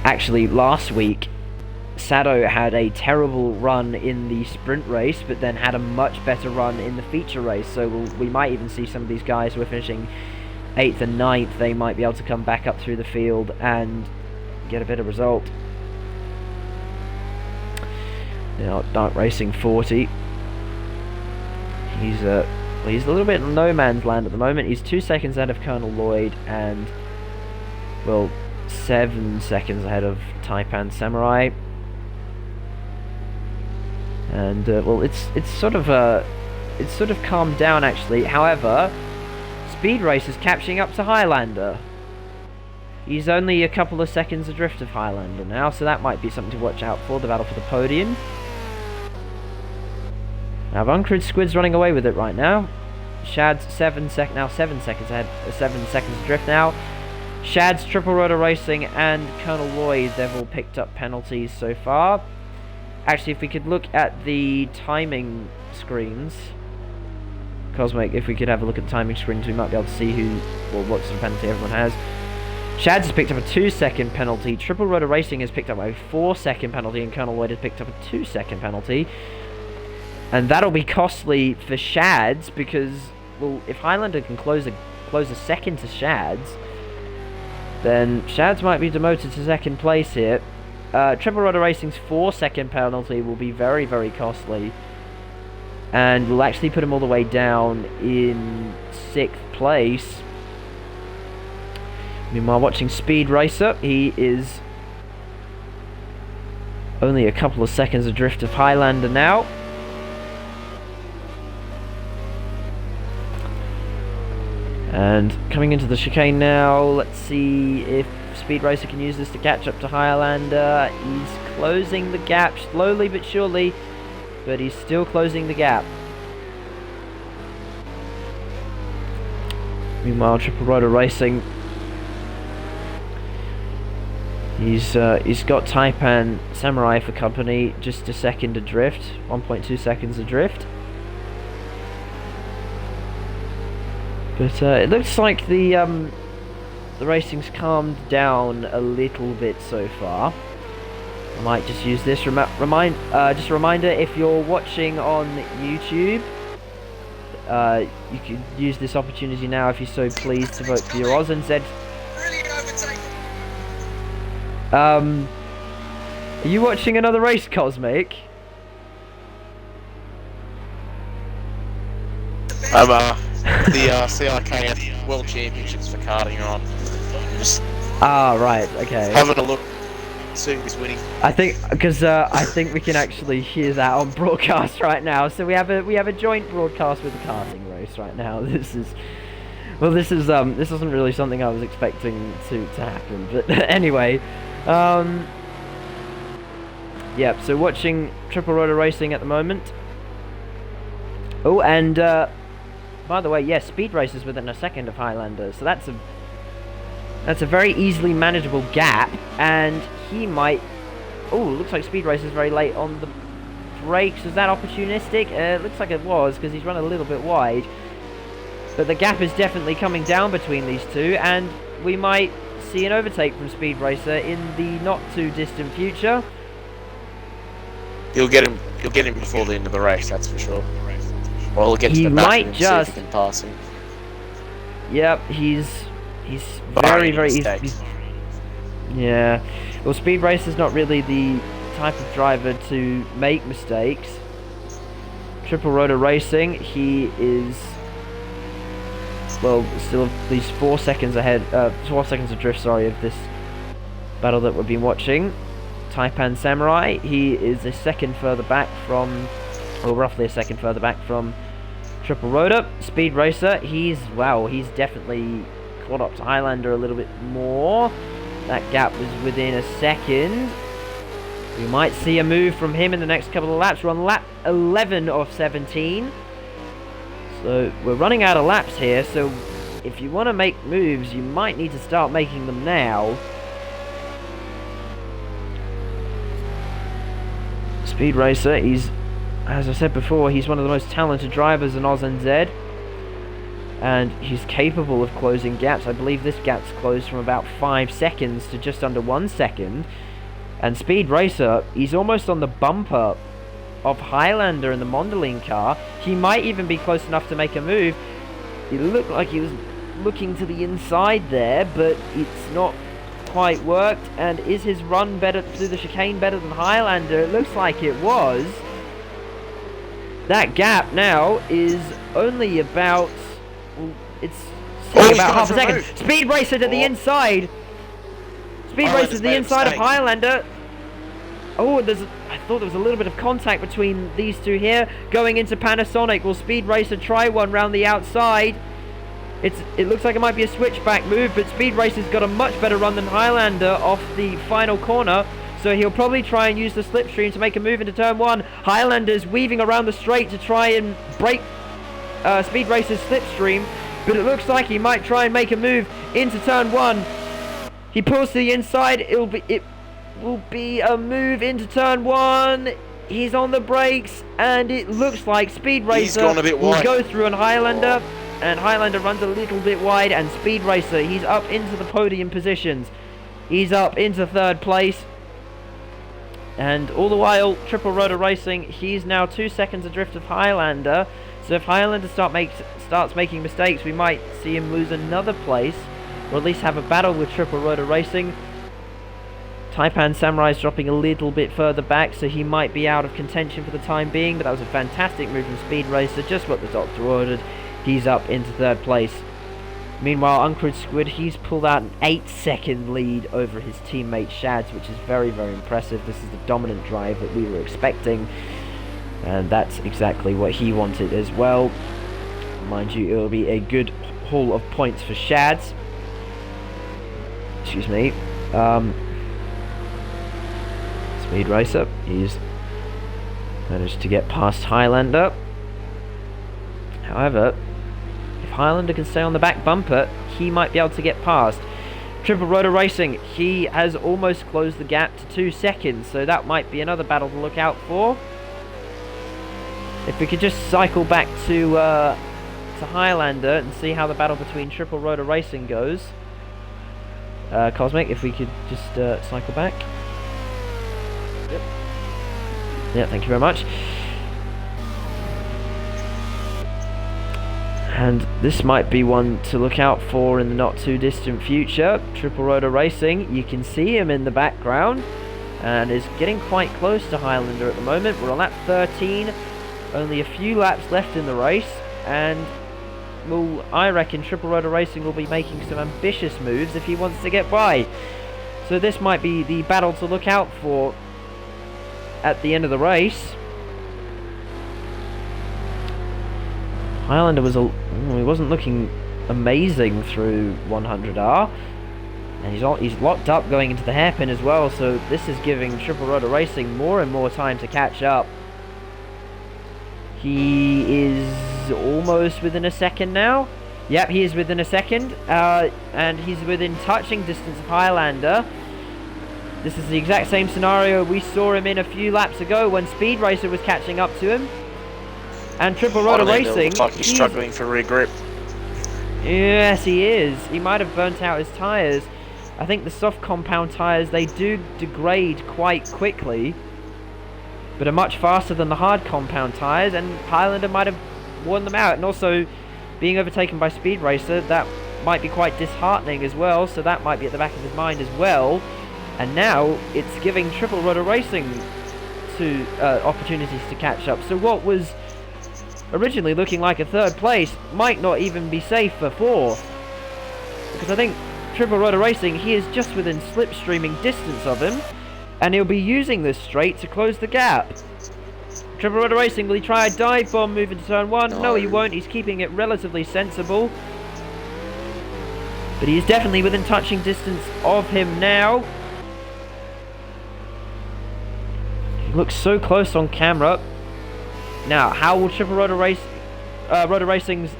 Actually, last week, Sado had a terrible run in the sprint race, but then had a much better run in the feature race. So we might even see some of these guys who are finishing 8th and 9th. They might be able to come back up through the field and get a better result. Now, Dark Racing 40. He's a little bit in no man's land at the moment. He's 2 seconds ahead of Colonel Lloyd and, well, 7 seconds ahead of Taipan Samurai. And well, it's sort of calmed down actually. However, Speed Race is catching up to Highlander. He's only a couple of seconds adrift of Highlander now, so that might be something to watch out for, the battle for the podium. Now, Uncrewed Squid's running away with it right now. Shad's 7 seconds ahead, 7 seconds adrift now. Shad's, Triple Rotor Racing, and Colonel Lloyd, they've all picked up penalties so far. Actually, if we could look at the timing screens, Cosmic, if we could have a look at the timing screens, we might be able to see what sort of penalty everyone has. Shads has picked up a 2-second penalty. Triple Rotor Racing has picked up a 4-second penalty, and Colonel Lloyd has picked up a 2-second penalty. And that'll be costly for Shads because, well, if Highlander can close a second to Shads, then Shads might be demoted to 2nd place here. Triple Rotor Racing's 4-second penalty will be very, very costly, and will actually put him all the way down in 6th place. Meanwhile, watching Speed Racer, he is only a couple of seconds adrift of Highlander now. And coming into the chicane now, let's see if Speed Racer can use this to catch up to Highlander. He's closing the gap slowly but surely, but he's still closing the gap. Meanwhile, Triple Rotor Racing, he's got Taipan Samurai for company, just a second adrift, 1.2 seconds adrift. But it looks like the racing's calmed down a little bit so far. I might just use this just a reminder, if you're watching on YouTube, you can use this opportunity now if you're so pleased to vote for your Aus-NZ. Are you watching another race, Cosmic? The CIKF World Championships for karting are on. I'm just right, okay. having a look, see who's winning. I think we can actually hear that on broadcast right now. So we have a joint broadcast with the karting race right now. This isn't really something I was expecting to happen, but anyway, yeah. So watching triple rotor racing at the moment. Oh, and by the way, yes, Speed Race is within a second of Highlander, so that's a very easily manageable gap, and he might... Oh, looks like Speed Race is very late on the brakes. Was that opportunistic? It looks like it was, because he's run a little bit wide. But the gap is definitely coming down between these two, and we might see an overtake from Speed Racer in the not-too-distant future. You'll get him before the end of the race, that's for sure. Well, he'll get to the back and see if he can pass him. Yep, he's very yeah. Well, Speed Racer's not really the type of driver to make mistakes. Triple rotor racing, he is, well, still at least 4 seconds ahead, 4 seconds adrift, sorry, of this battle that we've been watching. Taipan Samurai, he is a second further back from, or roughly a second further back from Triple Rotor. Speed Racer, he's definitely caught up to Highlander a little bit more. That gap was within a second. We might see a move from him in the next couple of laps. We're on lap 11 of 17. So we're running out of laps here, so if you want to make moves, you might need to start making them now. Speed Racer, he's, as I said before, he's one of the most talented drivers in Aus-NZ, and he's capable of closing gaps. I believe this gap's closed from about 5 seconds to just under 1 second. And Speed Racer, he's almost on the bumper of Highlander in the Mondelin car. He might even be close enough to make a move. It looked like he was looking to the inside there, but it's not quite worked. And is his run better through the chicane better than Highlander? It looks like it was. That gap now is only about, well, it's about half a second. Speed Racer to the inside. Speed Racer to the inside of Highlander. Oh, I thought there was a little bit of contact between these two here. Going into Panasonic. Will Speed Racer try one round the outside? It looks like it might be a switchback move, but Speed Racer's got a much better run than Highlander off the final corner, so he'll probably try and use the slipstream to make a move into turn 1. Highlander's weaving around the straight to try and break Speed Racer's slipstream, but it looks like he might try and make a move into turn 1. He pulls to the inside. It will be a move into turn 1. He's on the brakes, and it looks like Speed Racer will go through on Highlander. And Highlander runs a little bit wide, and Speed Racer, he's up into the podium positions. He's up into 3rd place. And all the while, Triple Rotor Racing, he's now 2 seconds adrift of Highlander. So if Highlander starts making mistakes, we might see him lose another place, or at least have a battle with Triple Rotor Racing. Taipan Samurai's dropping a little bit further back, so he might be out of contention for the time being, but that was a fantastic move from Speed Racer, just what the doctor ordered. He's up into 3rd place. Meanwhile, Uncrewed Squid, he's pulled out an 8-second lead over his teammate Shads, which is very, very impressive. This is the dominant drive that we were expecting, and that's exactly what he wanted as well. Mind you, it'll be a good haul of points for Shads. Excuse me. Speed Racer, he's managed to get past Highlander. However, if Highlander can stay on the back bumper, he might be able to get past. Triple Rotor Racing, he has almost closed the gap to 2 seconds, so that might be another battle to look out for. If we could just cycle back to Highlander and see how the battle between Triple Rotor Racing goes. Cosmic, if we could just cycle back. Yeah, thank you very much. And this might be one to look out for in the not too distant future. Triple Rotor Racing, you can see him in the background and is getting quite close to Highlander at the moment. We're on lap 13, only a few laps left in the race, and well, I reckon Triple Rotor Racing will be making some ambitious moves if he wants to get by. So this might be the battle to look out for at the end of the race. Highlander he wasn't looking amazing through 100R, and he's locked up going into the hairpin as well, so this is giving Triple Rotor Racing more and more time to catch up. He is almost within a second now. Yep, he is within a second, and he's within touching distance of Highlander. This is the exact same scenario we saw him in a few laps ago when Speed Racer was catching up to him. And Triple Rotor Racing, looks like he's struggling for rear grip. Yes, he is. He might have burnt out his tyres. I think the soft compound tyres, they do degrade quite quickly, but are much faster than the hard compound tyres, and Highlander might have worn them out. And also, being overtaken by Speed Racer, that might be quite disheartening as well, so that might be at the back of his mind as well. And now, it's giving Triple Rotor Racing opportunities to catch up. So what was originally looking like a third place might not even be safe for fourth, because I think Triple Rotor Racing, he is just within slipstreaming distance of him, and he'll be using this straight to close the gap. Triple Rotor Racing, will he try a dive bomb move into turn 1? No, he won't. He's keeping it relatively sensible, but he is definitely within touching distance of him now. He looks so close on camera. Now, how will Triple Rotor Racing's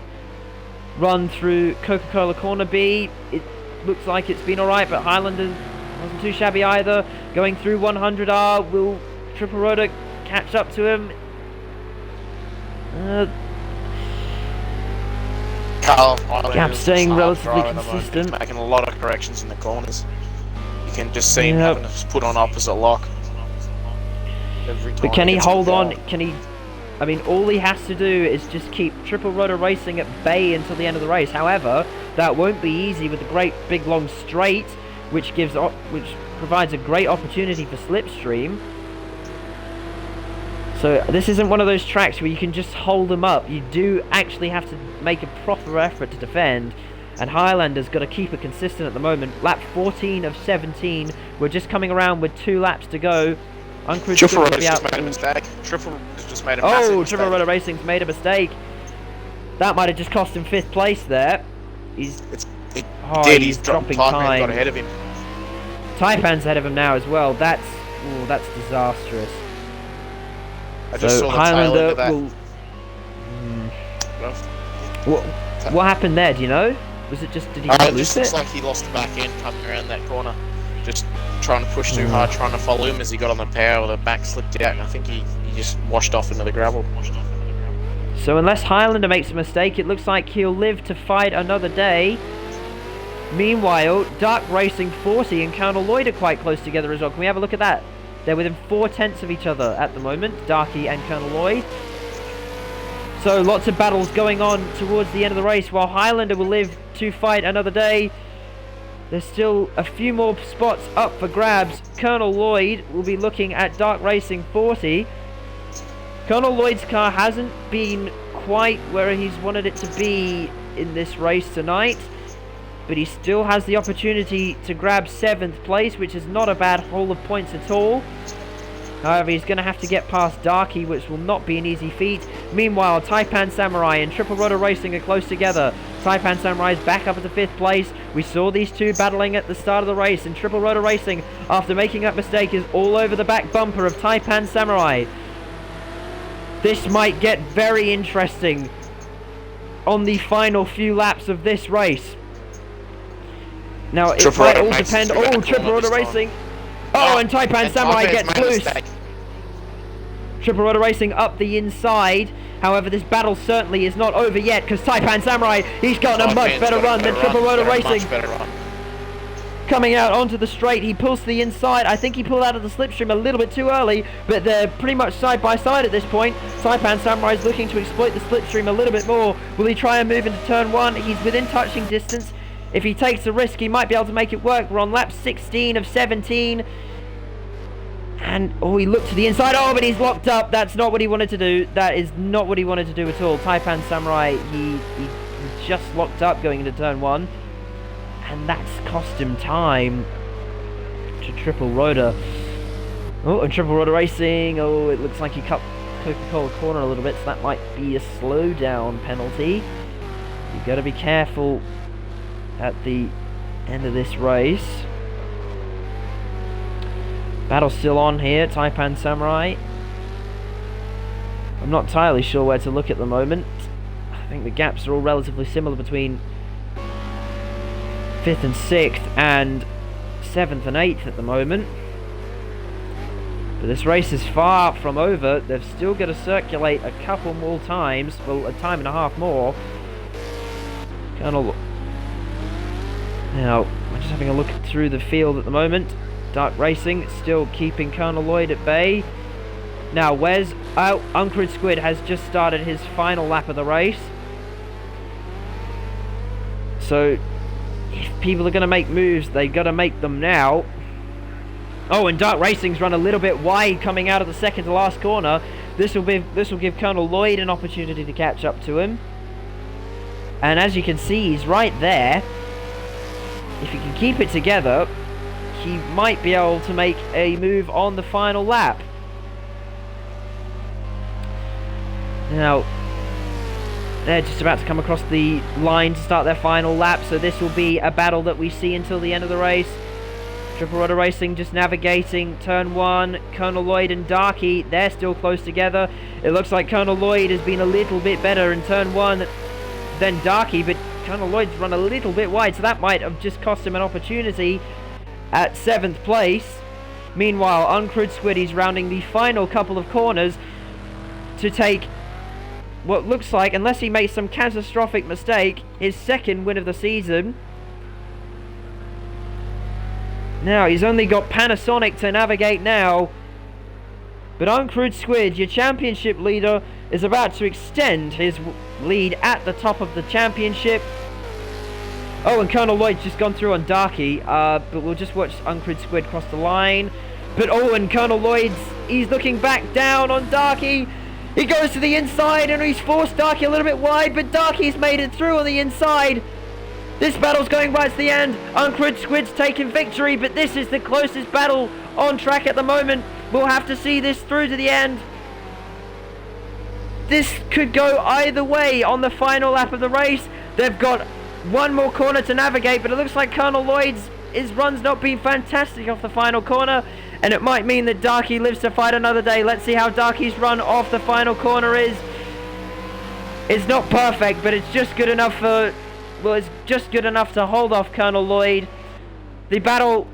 run through Coca-Cola Corner be? It looks like it's been alright, but Highlander wasn't too shabby either. Going through 100R, will Triple Rotor catch up to him? Gap staying relatively consistent. He's making a lot of corrections in the corners. You can just see him having to put on opposite lock every time. But can he hold on? Can he? I mean, all he has to do is just keep Triple Rotor Racing at bay until the end of the race. However, that won't be easy with the great big long straight, which provides a great opportunity for slipstream. So this isn't one of those tracks where you can just hold them up. You do actually have to make a proper effort to defend, and Highlander's got to keep it consistent at the moment. Lap 14 of 17. We're just coming around with 2 laps to go. Triple Rotor's just made a mistake. Triple Rotor's just made a massive mistake. Triple Rotor Racing's made a mistake. That might have just cost him 5th place there. He's dropping time. Got ahead of him. Taipan's ahead of him now as well. That's disastrous. I just saw the Highlander will. What happened there? Do you know? Was it just did he lose it? Just looks like he lost the back end coming around that corner. Just trying to push too hard, trying to follow him as he got on the power. The back slipped out, and I think he just washed off into the gravel. So unless Highlander makes a mistake, it looks like he'll live to fight another day. Meanwhile, Dark Racing 40 and Colonel Lloyd are quite close together as well. Can we have a look at that? They're within 4/10 of each other at the moment, Darky and Colonel Lloyd. So lots of battles going on towards the end of the race, while Highlander will live to fight another day. There's still a few more spots up for grabs. Colonel Lloyd will be looking at Dark Racing 40. Colonel Lloyd's car hasn't been quite where he's wanted it to be in this race tonight, but he still has the opportunity to grab 7th place, which is not a bad haul of points at all. However, he's going to have to get past Darky, which will not be an easy feat. Meanwhile, Taipan Samurai and Triple Rotor Racing are close together. Taipan Samurai is back up at the 5th place. We saw these two battling at the start of the race, and Triple Rotor Racing, after making that mistake, is all over the back bumper of Taipan Samurai. This might get very interesting on the final few laps of this race. Now, it might all depend. Oh, Triple Rotor Racing. Oh, and Taipan Samurai gets loose. Triple Rotor Racing up the inside. However, this battle certainly is not over yet, because Taipan Samurai, he's got a much better run than Triple Rotor Racing. coming out onto the straight. He pulls to the inside. I think he pulled out of the slipstream a little bit too early, but they're pretty much side by side at this point. Saipan Samurai is looking to exploit the slipstream a little bit more. Will he try and move into turn 1? He's within touching distance. If he takes a risk, he might be able to make it work. We're on lap 16 of 17. And, oh, he looked to the inside. Oh, but he's locked up. That's not what he wanted to do. That is not what he wanted to do at all. Taipan Samurai, he just locked up going into turn 1. And that's cost him time to Triple Rotor. Oh, and Triple Rotor Racing. Oh, it looks like he cut Coca-Cola corner a little bit, so that might be a slowdown penalty. You've got to be careful at the end of this race. Battle's still on here, Taipan Samurai. I'm not entirely sure where to look at the moment. I think the gaps are all relatively similar between 5th and 6th and 7th and 8th at the moment. But this race is far from over. They've still got to circulate a couple more times, well, a time and a half more. Now, I'm just having a look through the field at the moment. Dark Racing still keeping Colonel Lloyd at bay. Now, Uncred Squid has just started his final lap of the race. So, if people are going to make moves, they've got to make them now. Oh, and Dark Racing's run a little bit wide coming out of the second to last corner. This will give Colonel Lloyd an opportunity to catch up to him. And as you can see, he's right there. If he can keep it together, he might be able to make a move on the final lap. Now, they're just about to come across the line to start their final lap, so this will be a battle that we see until the end of the race. Triple Rotor Racing just navigating turn 1. Colonel Lloyd and Darky, they're still close together. It looks like Colonel Lloyd has been a little bit better in turn 1 than Darky, but Colonel Lloyd's run a little bit wide, so that might have just cost him an opportunity at 7th place. Meanwhile, Uncrewed Squiddy's rounding the final couple of corners to take what looks like, unless he makes some catastrophic mistake, his second win of the season. Now, he's only got Panasonic to navigate now. But Uncrewed Squid, your championship leader, is about to extend his lead at the top of the championship. Oh, and Colonel Lloyd's just gone through on Darky, but we'll just watch Uncrewed Squid cross the line. But oh, and Colonel Lloyd's, he's looking back down on Darky. He goes to the inside and he's forced Darky a little bit wide, but Darky's made it through on the inside. This battle's going right to the end. Uncrewed Squid's taking victory, but this is the closest battle on track at the moment. We'll have to see this through to the end. This could go either way on the final lap of the race. They've got one more corner to navigate, but it looks like Colonel Lloyd's run's not been fantastic off the final corner, and it might mean that Darky lives to fight another day. Let's see how Darky's run off the final corner is. It's not perfect, but it's just good enough for, well, it's just good enough to hold off Colonel Lloyd. The battle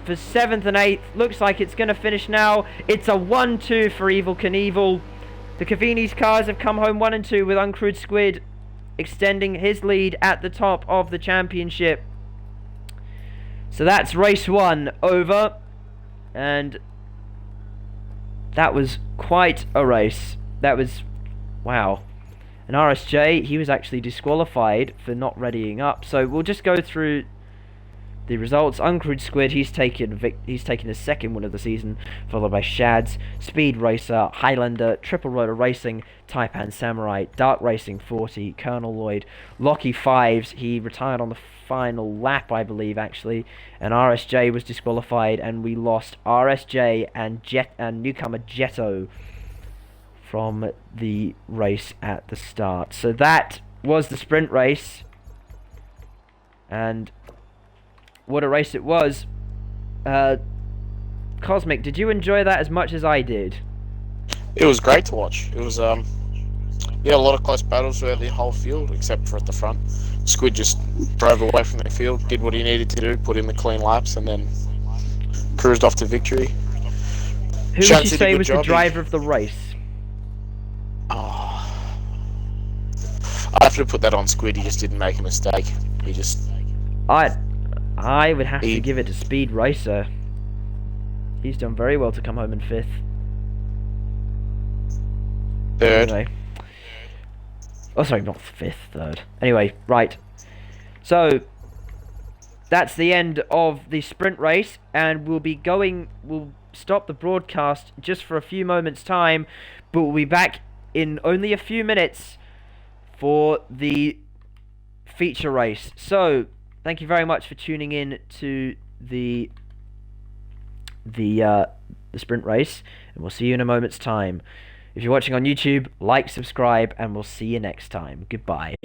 for 7th and 8th looks like it's going to finish now. It's a 1-2 for Evil Knievel. The Cavini's cars have come home 1 and 2, with Uncrewed Squid extending his lead at the top of the championship. So that's race 1 over, and that was quite a race. That was, wow. And RSJ, he was actually disqualified for not readying up. So we'll just go through the results. Uncrewed Squid, he's taken his second win of the season, followed by Shads, Speed Racer, Highlander, Triple Rotor Racing, Taipan Samurai, Dark Racing 40, Colonel Lloyd, Lockie 5s, he retired on the final lap, I believe, actually, and RSJ was disqualified, and we lost RSJ and newcomer Jetto from the race at the start. So that was the sprint race, and what a race it was. Cosmic, did you enjoy that as much as I did? It was great to watch. It was, a lot of close battles throughout the whole field, except for at the front. Squid just drove away from the field, did what he needed to do, put in the clean laps, and then cruised off to victory. Who would you say was the driver of the race? Oh, I have to put that on Squid. He just didn't make a mistake. I would have to He- give it to Speed Racer. He's done very well to come home in 5th. Third. Anyway. Oh, sorry, not 5th, 3rd. Anyway, right. So, that's the end of the sprint race, and we'll stop the broadcast just for a few moments' time, but we'll be back in only a few minutes for the feature race. So, thank you very much for tuning in to the sprint race, and we'll see you in a moment's time. If you're watching on YouTube, like, subscribe, and we'll see you next time. Goodbye.